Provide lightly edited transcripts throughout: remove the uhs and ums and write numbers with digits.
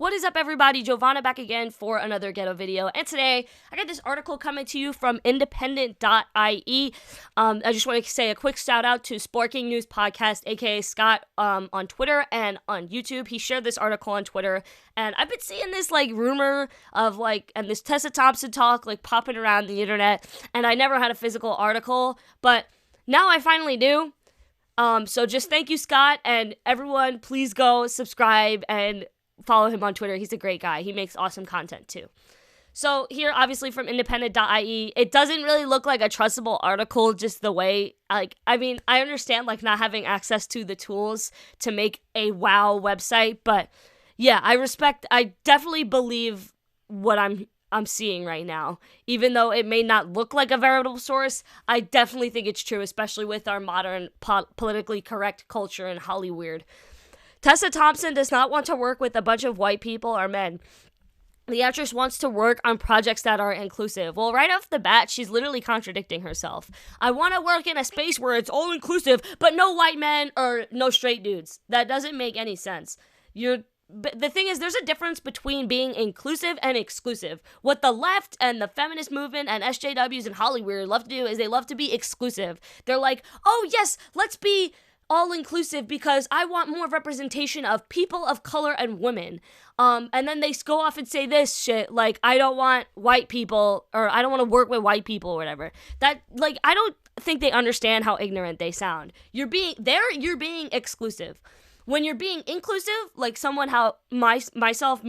What is up, everybody? Giovanna back again for another ghetto video. And today, I got this article coming to you from independent.ie. I just want to say a quick shout out to Sporking News Podcast, aka Scott, on Twitter and on YouTube. He shared this article on Twitter, and I've been seeing this rumor of and this Tessa Thompson talk popping around the internet, and I never had a physical article, but now I finally do. So just thank you, Scott, and everyone, please go subscribe and follow him on Twitter. He's a great guy. He makes awesome content too. So here, obviously from independent.ie, it doesn't really look like a trustable article, just the way, I understand not having access to the tools to make a wow website, but yeah, I definitely believe what I'm seeing right now. Even though it may not look like a veritable source, I definitely think it's true, especially with our modern politically correct culture and Hollyweird. Tessa Thompson does not want to work with a bunch of white people or men. The actress wants to work on projects that are inclusive. Well, right off the bat, she's literally contradicting herself. I want to work in a space where it's all inclusive, but no white men or no straight dudes. That doesn't make any sense. But the thing is, there's a difference between being inclusive and exclusive. What the left and the feminist movement and SJWs and Hollyweird love to do is they love to be exclusive. They're like, oh yes, let's be all inclusive because I want more representation of people of color and women. And then they go off and say this shit I don't want white people, or I don't want to work with white people or whatever. That I don't think they understand how ignorant they sound. You're being exclusive. When you're being inclusive, me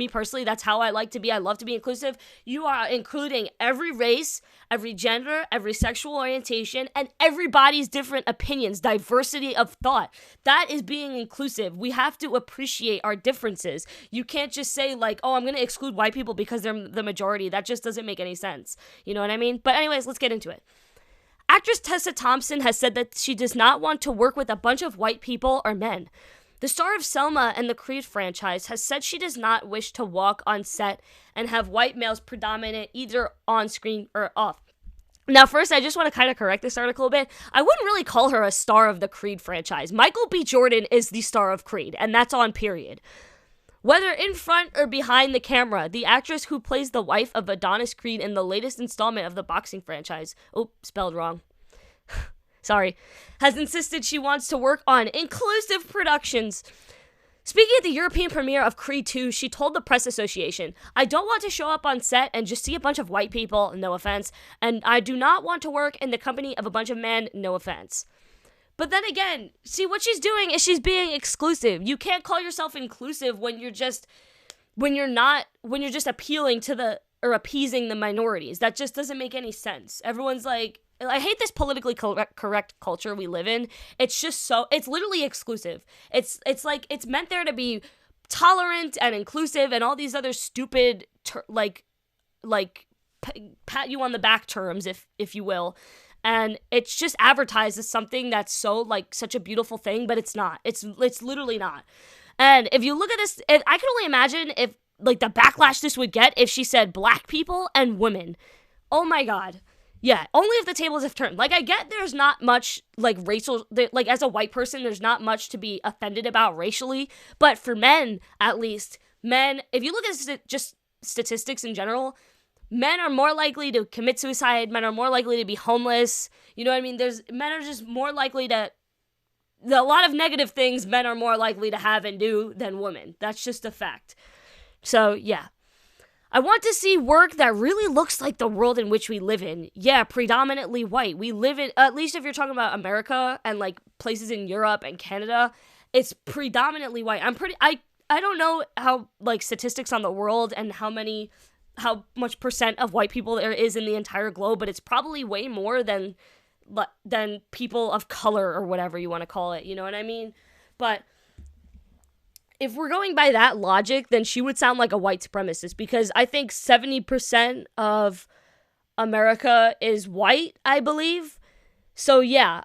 personally, that's how I like to be. I love to be inclusive. You are including every race, every gender, every sexual orientation, and everybody's different opinions, diversity of thought. That is being inclusive. We have to appreciate our differences. You can't just say oh, I'm going to exclude white people because they're the majority. That just doesn't make any sense. You know what I mean? But anyways, let's get into it. Actress Tessa Thompson has said that she does not want to work with a bunch of white people or men. The star of Selma and the Creed franchise has said she does not wish to walk on set and have white males predominant either on screen or off. Now, first, I just want to kind of correct this article a bit. I wouldn't really call her a star of the Creed franchise. Michael B. Jordan is the star of Creed, and that's on period. Whether in front or behind the camera, the actress who plays the wife of Adonis Creed in the latest installment of the boxing franchise, spelled wrong, sorry, has insisted she wants to work on inclusive productions. Speaking at the European premiere of Creed 2, she told the Press Association, I don't want to show up on set and just see a bunch of white people, no offense, and I do not want to work in the company of a bunch of men, no offense. But then again, see, what she's doing is she's being exclusive. You can't call yourself inclusive when you're just appealing to appeasing the minorities. That just doesn't make any sense. Everyone's I hate this politically correct culture we live in. It's just it's literally exclusive. It's meant there to be tolerant and inclusive and all these other stupid, pat you on the back terms, if you will. And it's just advertised as something that's so, such a beautiful thing, but it's not. It's literally not. And if you look at this, I can only imagine if, the backlash this would get if she said black people and women. Oh my God. Yeah, only if the tables have turned. I get there's not much, racial, as a white person, there's not much to be offended about racially. But for men, at least, if you look at just statistics in general, men are more likely to commit suicide. Men are more likely to be homeless. You know what I mean? Men are just more likely to, a lot of negative things men are more likely to have and do than women. That's just a fact. So, yeah. I want to see work that really looks like the world in which we live in. Yeah, predominantly white. We live in, at least if you're talking about America and places in Europe and Canada, it's predominantly white. I don't know how statistics on the world and how much percent of white people there is in the entire globe, but it's probably way more than people of color or whatever you want to call it. You know what I mean? But if we're going by that logic, then she would sound like a white supremacist, because I think 70% of America is white, I believe. So yeah,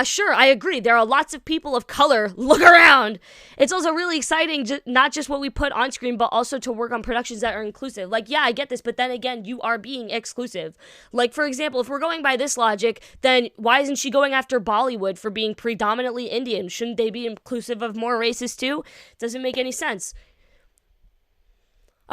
sure, I agree. There are lots of people of color. Look around. It's also really exciting, not just what we put on screen, but also to work on productions that are inclusive. Yeah, I get this, but then again, you are being exclusive. For example, if we're going by this logic, then why isn't she going after Bollywood for being predominantly Indian? Shouldn't they be inclusive of more races too? Doesn't make any sense.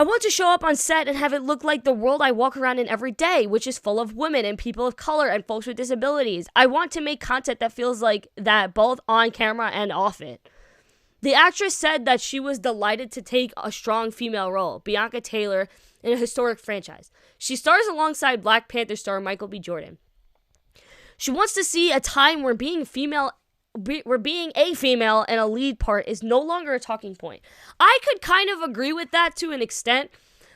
I want to show up on set and have it look like the world I walk around in every day, which is full of women and people of color and folks with disabilities. I want to make content that feels like that both on camera and off it. The actress said that she was delighted to take a strong female role, Bianca Taylor, in a historic franchise. She stars alongside Black Panther star Michael B. Jordan. She wants to see a time where being a female in a lead part is no longer a talking point. I could kind of agree with that to an extent.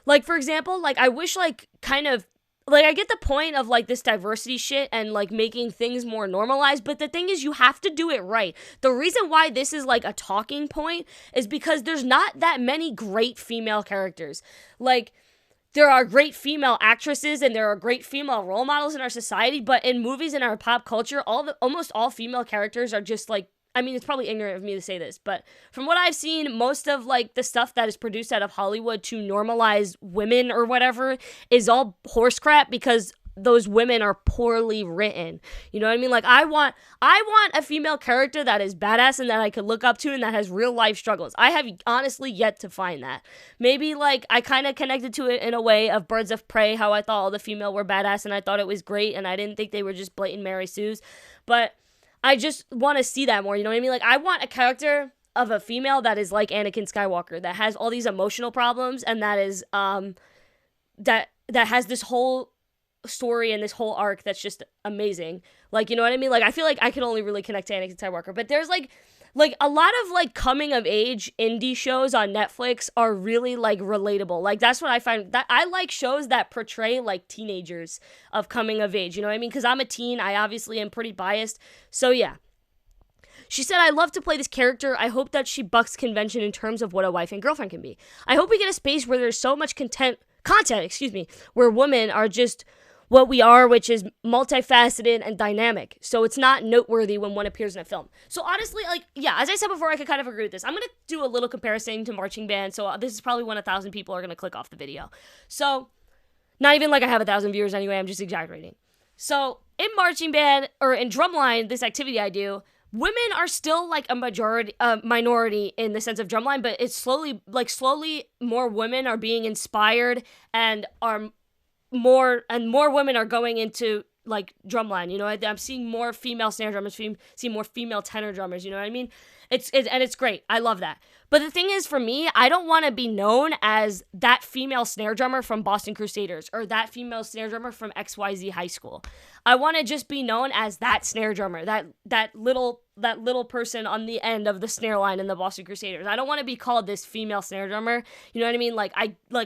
Like, for example, like, I wish, like, kind of, like, I get the point of, like, this diversity shit and, like, making things more normalized, but the thing is, you have to do it right. The reason why this is, like, a talking point is because there's not that many great female characters. Like, there are great female actresses and there are great female role models in our society, but in movies and our pop culture, almost all female characters are just, like, I mean, it's probably ignorant of me to say this, but from what I've seen, most of, like, the stuff that is produced out of Hollywood to normalize women or whatever is all horse crap because those women are poorly written. You know what I mean? Like, I want a female character that is badass and that I could look up to and that has real life struggles. I have honestly yet to find that. Maybe, like, I kind of connected to it in a way of Birds of Prey, how I thought all the female were badass and I thought it was great and I didn't think they were just blatant Mary Sues. But I just want to see that more, you know what I mean? Like, I want a character of a female that is like Anakin Skywalker, that has all these emotional problems and that is, that has this whole story and this whole arc that's just amazing. Like, you know what I mean? Like, I feel like I can only really connect to Anakin Skywalker, but there's like a lot of, like, coming of age indie shows on Netflix are really, like, relatable. Like, that's what I find, that I like shows that portray, like, teenagers of coming of age, you know what I mean? Because I'm a teen, I obviously am pretty biased, so yeah. She said, I love to play this character. I hope that she bucks convention in terms of what a wife and girlfriend can be. I hope we get a space where there's so much content, where women are just what we are, which is multifaceted and dynamic. So it's not noteworthy when one appears in a film. So honestly, like, yeah, as I said before, I could kind of agree with this. I'm going to do a little comparison to marching band. So this is probably when 1,000 people are going to click off the video. So not even like I have 1,000 viewers anyway. I'm just exaggerating. So in marching band or in drumline, this activity I do, women are still like a minority in the sense of drumline, but it's slowly more women are being inspired and more women are going into, like, drumline, you know. I'm seeing more female snare drummers, seeing more female tenor drummers, you know what I mean? It's great. I love that. But the thing is, for me, I don't want to be known as that female snare drummer from Boston Crusaders or that female snare drummer from XYZ High School. I want to just be known as that snare drummer, that little person on the end of the snare line in the Boston Crusaders. I don't want to be called this female snare drummer. You know what I mean?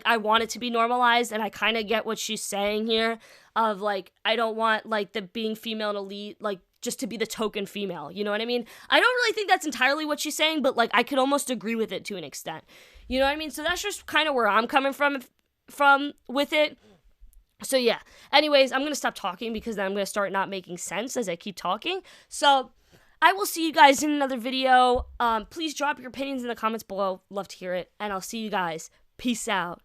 I want it to be normalized, and I kind of get what she's saying here of, like, I don't want, like, the being female in a lead, like, just to be the token female, you know what I mean? I don't really think that's entirely what she's saying, but, like, I could almost agree with it to an extent. You know what I mean? So that's just kind of where I'm coming from with it. So yeah. Anyways, I'm going to stop talking because then I'm going to start not making sense as I keep talking. So I will see you guys in another video. Please drop your opinions in the comments below. Love to hear it. And I'll see you guys. Peace out.